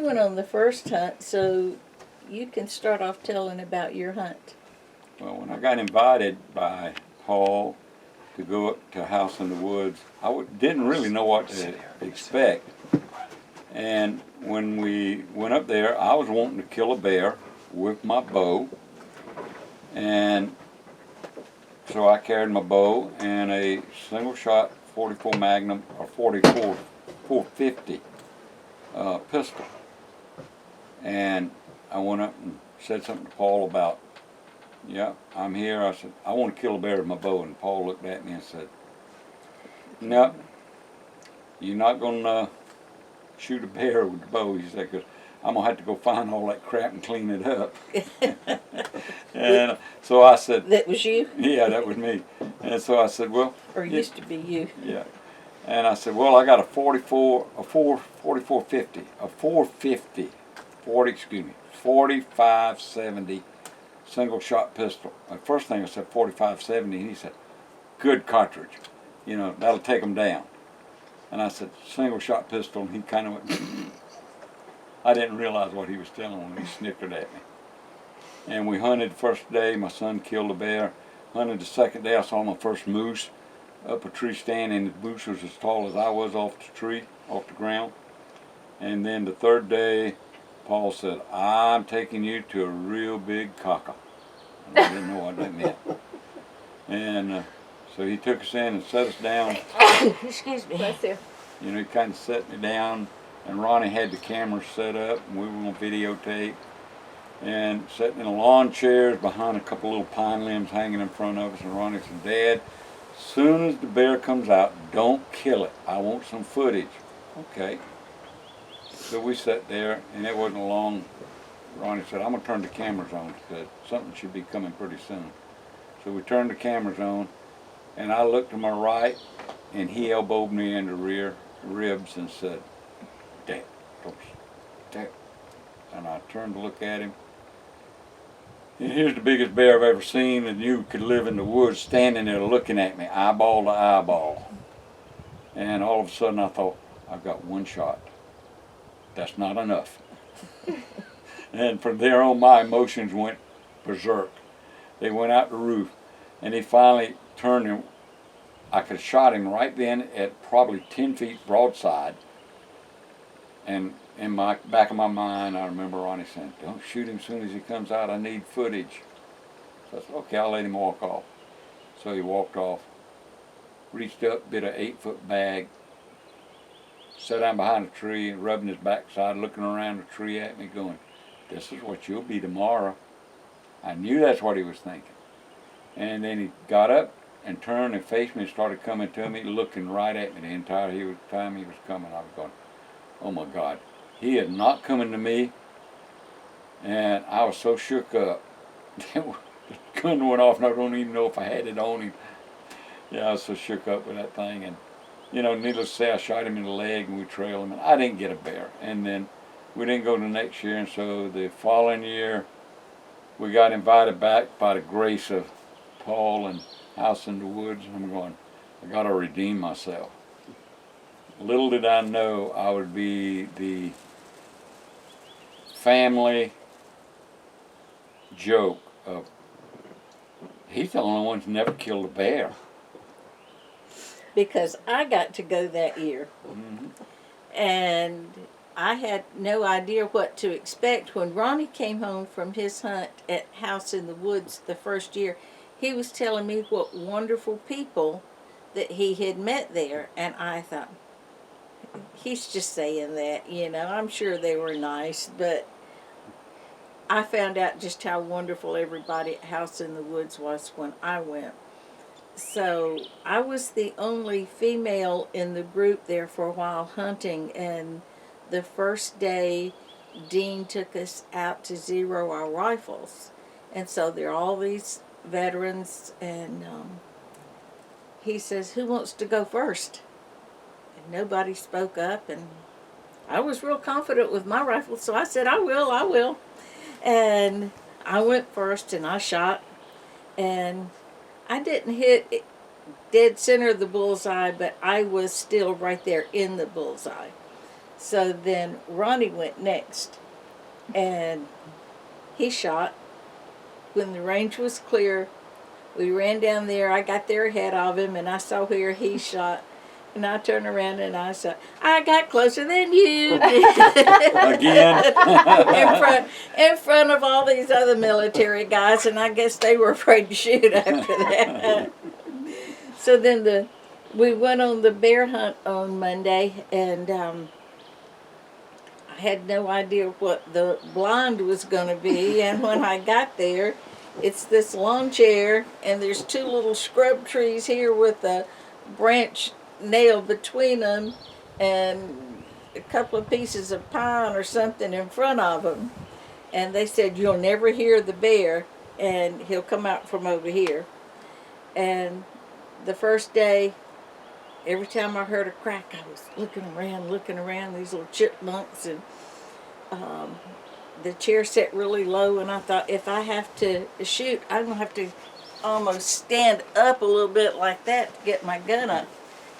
Went on the first hunt, so you can start off telling about your hunt. Well, when I got invited by Paul to go up to a house in the woods, didn't really know what to expect. And when we went up there, I was wanting to kill a bear with my bow. And so I carried my bow and a single shot 44 Magnum or 44 450 pistol. And I went up and said something to Paul about, yeah, I'm here. I said, I want to kill a bear with my bow. And Paul looked at me and said, no, you're not going to shoot a bear with the bow. He said, because I'm going to have to go find all that crap and clean it up. And so I said, That was you? Yeah, that was me. And so I said, well. Or used to be you. Yeah. And I said, well, I got a 4450, a 4570 single shot pistol. The first thing I said 4570, and he said, good cartridge. You know, that'll take them down. And I said, single shot pistol, and he kind of went, I didn't realize what he was telling when he snickered at me. And we hunted the first day, my son killed a bear. Hunted the second day, I saw my first moose up a tree stand, and the moose was as tall as I was off the tree, off the ground. And then the third day, Paul said, I'm taking you to a real big caca. And I didn't know what that meant. And so he took us in and set us down. Excuse me. Bless you. You know, he kind of set me down, and Ronnie had the camera set up, and we were going to videotape. And sitting in a lawn chairs behind a couple little pine limbs hanging in front of us, and Ronnie said, Dad, as soon as the bear comes out, don't kill it. I want some footage. Okay. So we sat there, and it wasn't long. Ronnie said, I'm going to turn the cameras on, because something should be coming pretty soon. So we turned the cameras on, and I looked to my right, and he elbowed me in the rear ribs and said, Dad, don't. And I turned to look at him. And here's the biggest bear I've ever seen, and you could live in the woods standing there looking at me, eyeball to eyeball. And all of a sudden I thought, I've got one shot. That's not enough. And from there on, my emotions went berserk. They went out the roof, and he finally turned him. I could have shot him right then at probably 10 feet broadside. And in my back of my mind, I remember Ronnie saying, don't shoot him as soon as he comes out, I need footage. So I said, okay, I'll let him walk off. So he walked off, reached up, bit an 8-foot bag, sat down behind a tree, rubbing his backside, looking around the tree at me, going, this is what you'll be tomorrow. I knew that's what he was thinking. And then he got up and turned and faced me and started coming to me, looking right at me the entire time he was coming. I was going, oh my God. He is not coming to me, and I was so shook up. The gun went off, and I don't even know if I had it on him. Yeah, I was so shook up with that thing, and you know, needless to say, I shot him in the leg, and we trailed him, and I didn't get a bear. And then we didn't go the next year, and so the following year, we got invited back by the grace of Paul and House in the Woods, and I'm going, I got to redeem myself. Little did I know I would be the family joke of, he's the only one who's never killed a bear. Because I got to go that year. Mm-hmm. And I had no idea what to expect. When Ronnie came home from his hunt at House in the Woods the first year, he was telling me what wonderful people that he had met there. And I thought, he's just saying that, you know. I'm sure they were nice, but I found out just how wonderful everybody at House in the Woods was when I went. So I was the only female in the group there for a while hunting, and the first day Dean took us out to zero our rifles. And so there are all these veterans, and he says, who wants to go first? Nobody spoke up, and I was real confident with my rifle, so I said, I will. And I went first, and I shot, and I didn't hit dead center of the bullseye, but I was still right there in the bullseye. So then Ronnie went next, and he shot. When the range was clear, we ran down there. I got there ahead of him, and I saw where he shot. And I turned around and I said, I got closer than you did. Again. in front of all these other military guys, and I guess they were afraid to shoot after that. So then we went on the bear hunt on Monday, and I had no idea what the blind was going to be. And when I got there, it's this lawn chair, and there's two little scrub trees here with a branch nailed between them, and a couple of pieces of pine or something in front of them. And they said, you'll never hear the bear, and he'll come out from over here. And the first day, every time I heard a crack, I was looking around, these little chipmunks, and the chair set really low, and I thought, if I have to shoot, I'm going to have to almost stand up a little bit like that to get my gun up.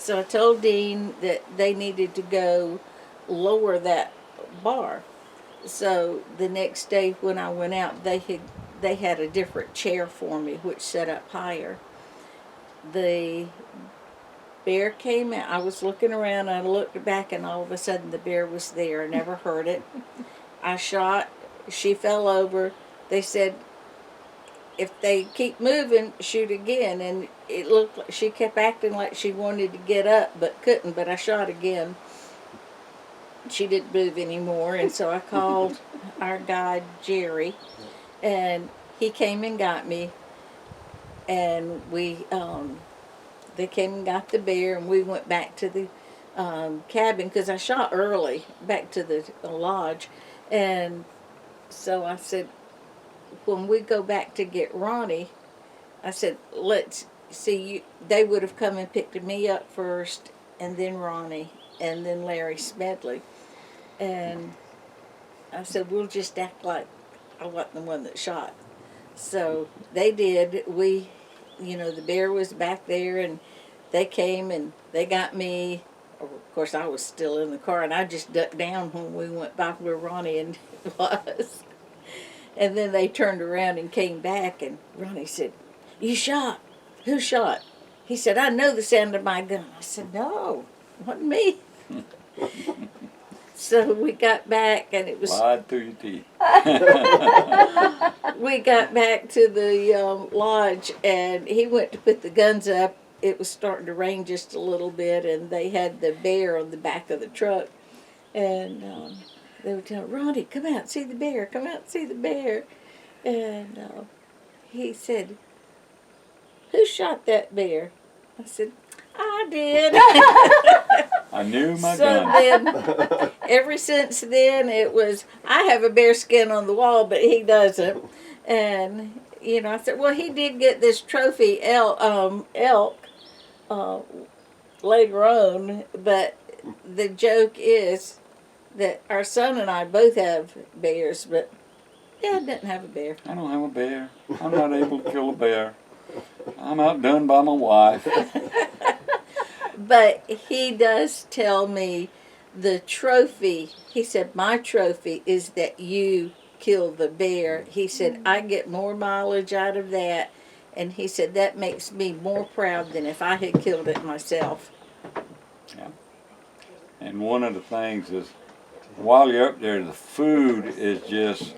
So I told Dean that they needed to go lower that bar. So the next day when I went out, they had a different chair for me, which set up higher. The bear came out. I was looking around, and I looked back, and all of a sudden the bear was there. I never heard it. I shot. She fell over. They said, if they keep moving, shoot again. And it looked like she kept acting like she wanted to get up but couldn't. But I shot again. She didn't move anymore, and so I called our guide Jerry, and he came and got me. And they came and got the bear, and we went back to the cabin because I shot early, back to the lodge. And so I said, when we go back to get Ronnie, I said, let's see, they would have come and picked me up first, and then Ronnie, and then Larry Smedley. And I said, we'll just act like I wasn't the one that shot. So they did. The bear was back there, and they came and they got me. Of course, I was still in the car, and I just ducked down when we went by where Ronnie was. And then they turned around and came back, and Ronnie said, you shot? Who shot? He said, I know the sound of my gun. I said, no, it wasn't me. So we got back, and it was... Lied through your teeth. We got back to the lodge, and he went to put the guns up. It was starting to rain just a little bit, and they had the bear on the back of the truck. And they were telling Ronnie, come out and see the bear, come out and see the bear. And he said, who shot that bear? I said, I did. I knew my So gun. then, ever since then, it was, I have a bear skin on the wall, but he doesn't. And, I said, well, he did get this trophy elk later on, but the joke is that our son and I both have bears, but Dad doesn't have a bear. I don't have a bear. I'm not able to kill a bear. I'm outdone by my wife. But he does tell me the trophy, he said, my trophy is that you killed the bear. He said, I get more mileage out of that. And he said, that makes me more proud than if I had killed it myself. Yeah. And one of the things is, while you're up there, the food is just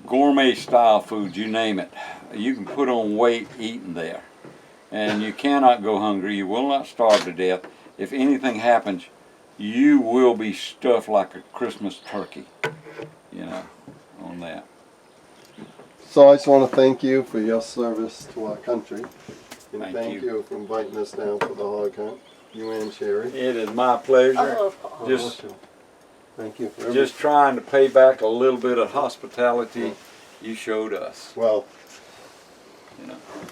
gourmet style food, you name it. You can put on weight eating there. And you cannot go hungry. You will not starve to death. If anything happens, you will be stuffed like a Christmas turkey, on that. So I just want to thank you for your service to our country. And Thank you for inviting us down for the hog hunt, you and Sherry. It is my pleasure. Just Thank you for just trying to pay back a little bit of hospitality you showed us. Well,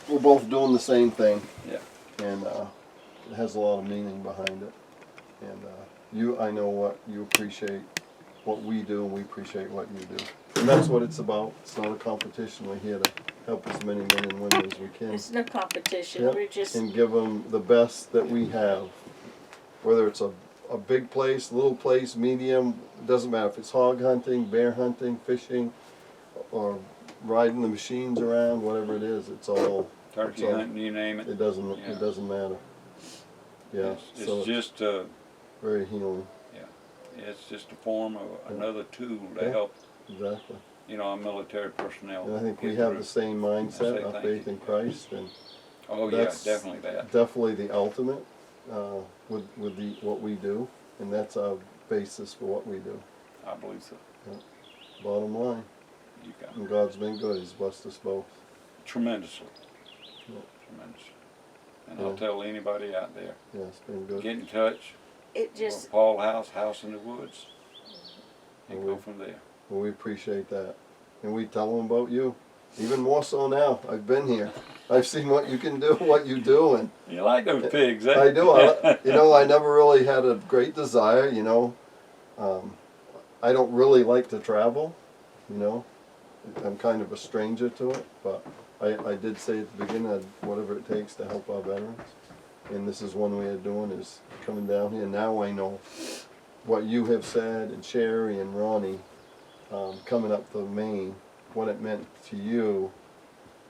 we're both doing the same thing. Yeah. And it has a lot of meaning behind it. And I know what you appreciate what we do, and we appreciate what you do. And that's what it's about. It's not a competition. We're here to help as many men and women as we can. It's no competition. Yep. We're just... And give them the best that we have. Whether it's a a big place, little place, medium, it doesn't matter if it's hog hunting, bear hunting, fishing, or riding the machines around, whatever it is, it's all, Turkey it's all- hunting, you name it. it doesn't, Yeah. it doesn't matter. Yeah, It's so just very healing, it's just a form of Yeah. another tool to Yeah. help, exactly. our military personnel. And I think we get have through. the same I mindset, say our thank faith you. in Christ, and Oh yeah, that's definitely that. definitely the ultimate with what we do, and that's our basis for what we do. I believe so. Bottom line, You got it. and God's been good. He's blessed us both. Tremendously. Yeah. Tremendously. And I'll Yeah. tell anybody out there, Yeah, it's been good. get in touch. It just, Paul House in the Woods, and Well, go from there. Well, we appreciate that, and we tell them about you. Even more so now. I've been here. I've seen what you can do, what you do, and You like those pigs, eh? I do. I never really had a great desire. I don't really like to travel. I'm kind of a stranger to it, but I did say at the beginning, whatever it takes to help our veterans. And this is one way of doing is coming down here. Now I know what you have said, and Sherry and Ronnie, coming up the Maine, what it meant to you,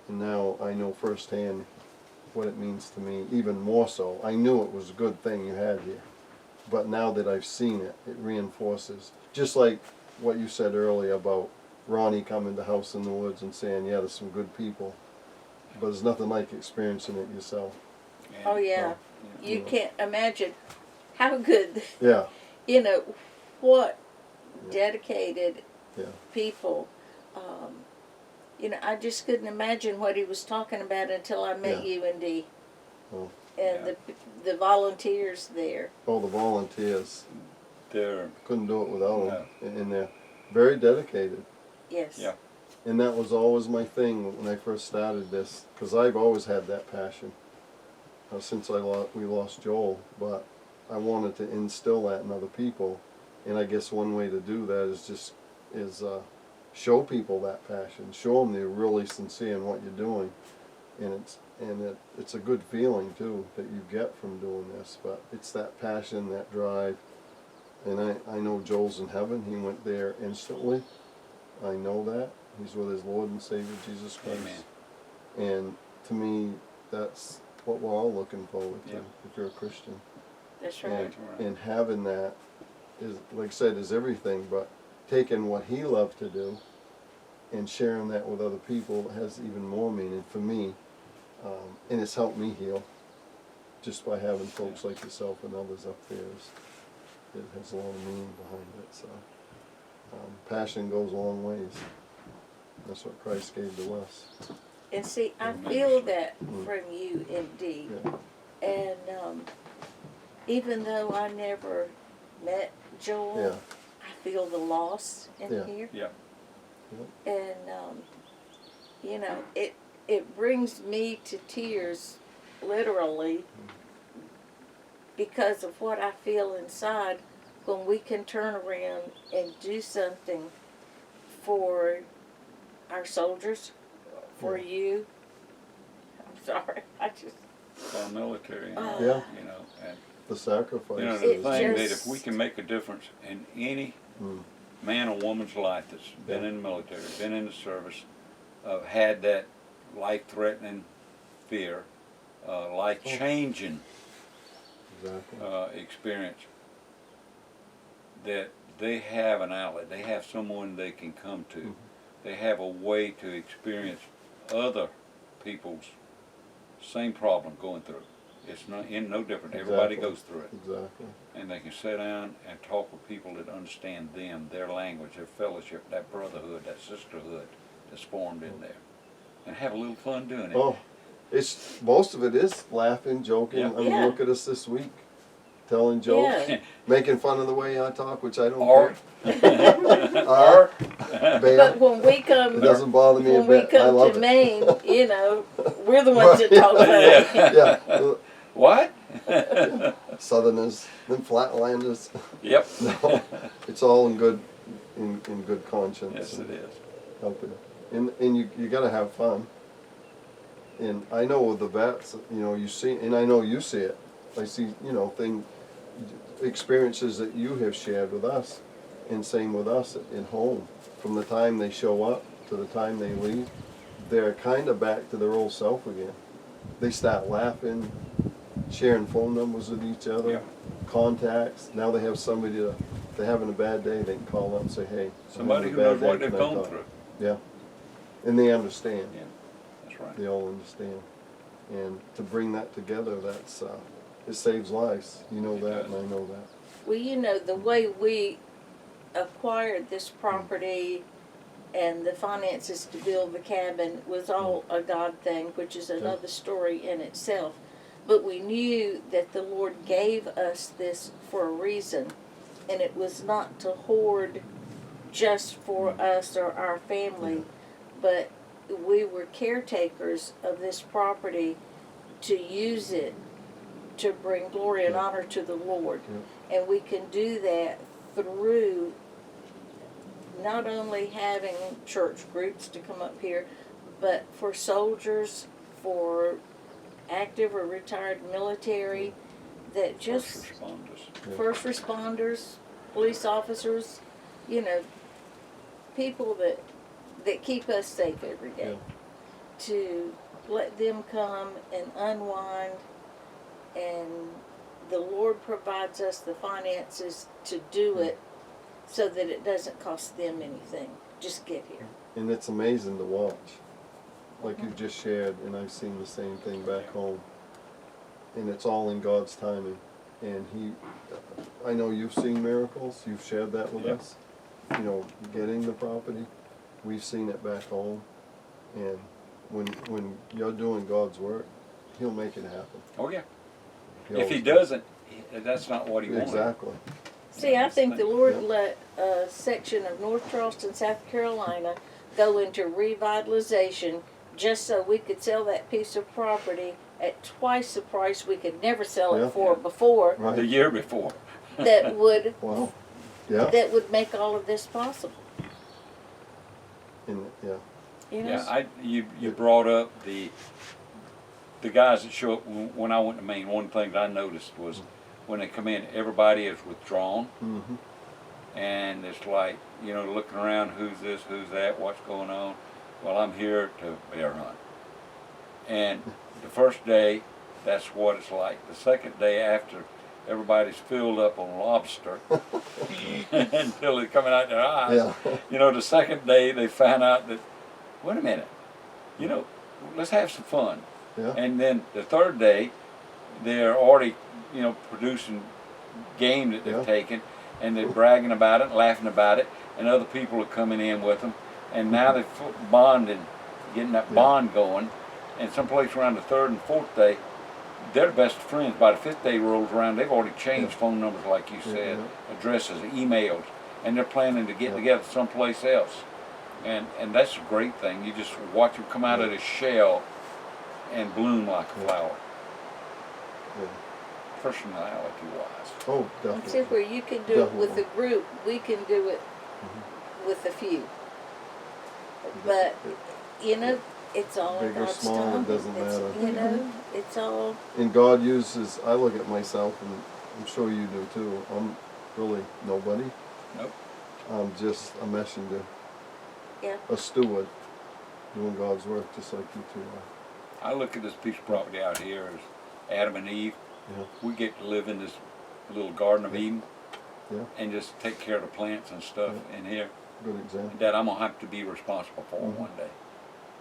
and now I know firsthand what it means to me, even more so. I knew it was a good thing you had here, but now that I've seen it, it reinforces. Just like what you said earlier about Ronnie coming to House in the Woods and saying, yeah, there's some good people, but there's nothing like experiencing it yourself. And, oh yeah, you Yeah. can't imagine how good, Yeah, what Yeah. dedicated yeah, people. I just couldn't imagine what he was talking about until I met Yeah. you and Dee, Oh. and Yeah. the volunteers there. all the volunteers. they're, Couldn't do it without them, and they're very dedicated. Yes. Yeah. And that was always my thing when I first started this, because I've always had that passion since we lost Joel. But I wanted to instill that in other people, and I guess one way to do that is show people that passion, show them they're really sincere in what you're doing, and it's a good feeling too that you get from doing this. But it's that passion, that drive, and I know Joel's in heaven. He went there instantly. I know that. He's with his Lord and Savior, Jesus Christ. Amen. And to me, that's what we're all looking forward to, Yeah. if you're a Christian. That's right. And, Right. and having that is, like I said, is everything, but taking what he loved to do and sharing that with other people has even more meaning for me. And it's helped me heal just by having folks like yourself and others up there. It has a lot of meaning behind it. So passion goes a long ways. That's what Christ gave to us. And see, I Amen. feel that Mm. from you and Dee. Yeah. And even though I never met Joel, Yeah. I feel the loss in Yeah. here. Yeah. And it brings me to tears, literally, because of what I feel inside when we can turn around and do something for our soldiers, for Yeah. you. I'm sorry, I just. Our military, Yeah. and The sacrifice. the It thing that just- if we can make a difference in any Mm. man or woman's life that's been Yeah. in the military, been in the service, had that life-threatening fear, life-changing Exactly. experience, that they have an outlet, they have someone they can come to, Mhm. they have a way to experience other people's same problem going through. It's no different. Everybody Exactly. goes through it. Exactly. And they can sit down and talk with people that understand them, their language, their fellowship, that brotherhood, that sisterhood that's formed in there. And have a little fun doing it. Oh, it's most of it is laughing, joking. Yeah. I mean, Yeah. look at us this week, telling jokes, Yeah. making fun of the way I talk, which I don't Or, care. or, But Bam. when we It come, doesn't bother me a when we bit. I come love to it. Maine, we're the ones that talk funny. Yeah. Yeah, what? Southerners, then Flatlanders. Yep. No, it's all in good conscience. Yes, it is. Helping. And you gotta have fun. And I know with the vets, you see, and I know you see it. I see, experiences that you have shared with us, and same with us at home. From the time they show up to the time they leave, they're kind of back to their old self again. They start laughing, sharing phone numbers with each other, Yeah. contacts. Now they have somebody to, if they're having a bad day, they can call up and say, hey, I'm Somebody having who a bad knows what day, they've can I gone talk?" through. Yeah. And they understand. Yeah, that's right. They all understand. And to bring that together, that's, it saves lives. You know It that, does. and I know that. Well, you know, the way we acquired this property and the finances to build the cabin was all a God thing, which is another story in itself. But we knew that the Lord gave us this for a reason, and it was not to hoard just for us or our family, but we were caretakers of this property to use it to bring glory and honor to the Lord. And we can do that through not only having church groups to come up here, but for soldiers, for active or retired military, that just First responders. first responders, police officers, you know, people that keep us safe every day. To let them come and unwind, and the Lord provides us the finances to do it so that it doesn't cost them anything. Just get here. And it's amazing to watch. Like you just shared, and I've seen the same thing back home. And it's all in God's timing. And I know you've seen miracles, you've shared that with us. You know, getting the property, we've seen it back home. And when you're doing God's work, He'll make it happen. Oh yeah. He If he always doesn't, that's not what he does. wanted. Exactly. See, I think the Lord Yeah. let a section of North Charleston, South Carolina go into revitalization just so we could sell that piece of property at twice the price we could never sell it Yeah. for before. Right. The year before. That would Wow. Yeah. that would make all of this possible. And yeah. You know? Yeah, you brought up the guys that show up when I went to Maine. One thing that I noticed was when they come in, everybody is withdrawn, Mm-hmm. and it's like, you know, looking around, who's this, who's that, what's going on. Well, I'm here to bear hunt. And the first day, that's what it's like. The second day, after everybody's filled up on lobster until it's coming out their eyes, Yeah. you know, the second day they find out that, wait a minute, you know, let's have some fun. Yeah. And then the third day, they're already, you know, producing game that they've Yeah. taken, and they're bragging about it, laughing about it, and other people are coming in with them, and now they're bonding, getting that Yeah. bond going, and someplace around the third and fourth day, they're the best friends. By the fifth day rolls around, they've already changed phone numbers, like you said, addresses, emails, and they're planning to get together someplace else. And that's a great thing. You just watch them come out of the shell and bloom like a flower. Yeah. Personality-wise. Oh, See, definitely. where you can do it with a group, we can do it Mm-hmm. with a few. But, you know, it's all in Big or God's small, it time. doesn't It's, matter. you know, it's all, And God uses, I look at myself, and I'm sure you do too, I'm really nobody. Nope. I'm just a messenger, yeah. a steward, doing God's work just like you two are. I look at this piece of property out here as Adam and Eve. Yeah. We get to live in this little Garden of Eden Yeah. and just take care of the plants and stuff in here Good example. that I'm going to have to be responsible for Mhm. one day.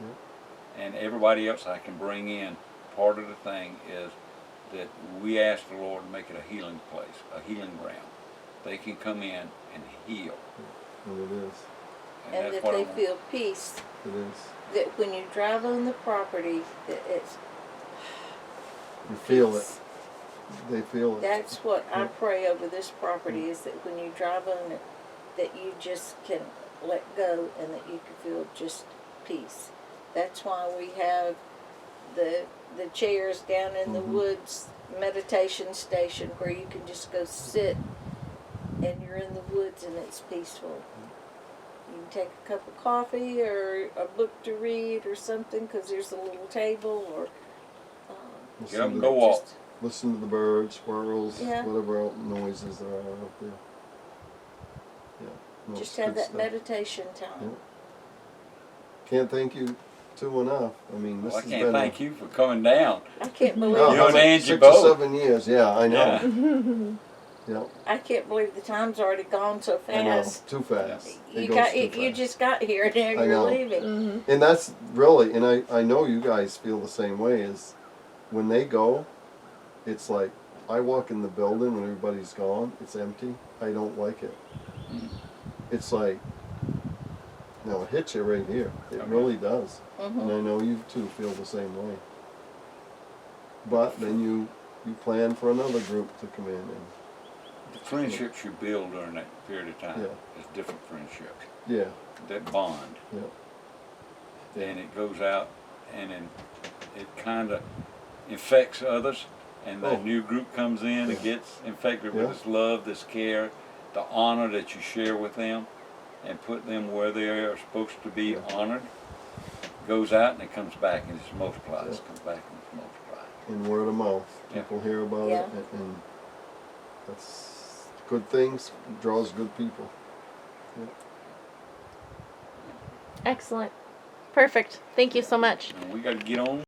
Yeah. And everybody else I can bring in, part of the thing is that we ask the Lord to make it a healing place, a healing ground. They can come in and heal. And it is. And that's that what I they want. feel peace, It is. that when you drive on the property, that it's You feel it. peace. They feel it. That's what I pray over this property, is that when you drive on it, that you just can let go and that you can feel just peace. That's why we have the chairs down in the woods meditation station where you can just go sit and you're in the woods and it's peaceful. You can take a cup of coffee or a book to read or something because there's a little table or We'll Get up see and the- go walk. listen to the birds, squirrels, Yeah. whatever else noises there are out there. Yeah. No, Just it's have good that stuff. meditation time. Yeah. Can't thank you two enough. I mean, this Well, I has can't been thank you for coming down. I can't believe Oh, You how's and it? Angie 6 both. or 7 years. Yeah, I know. Yeah. Yeah, I can't believe the time's already gone so I know. fast. Too fast. It You goes got too you fast. just got here and now I you're know. leaving. And that's really, and I know you guys feel the same way, is when they go, it's like, I walk in the building when everybody's gone, it's empty, I don't like it. It's like, no, it hits you right here. It Okay. really does. Mhm. And I know you two feel the same way. But then you plan for another group to come in and, The friendships you build during that period of time Yeah. is different friendships. yeah, That bond. yeah. And it goes out and then it kind of infects others, and that Oh. new group comes in and Yeah. gets infected Yeah. with this love, this care, the honor that you share with them, and put them where they are supposed to be Yeah. honored. Goes out and it comes back and it's multiplied. Yeah. It comes back and it's multiplied. And word of mouth. Yeah. People hear about Yeah. it, and that's good things, draws good people. Excellent. Perfect. Thank you so much. And we got to get on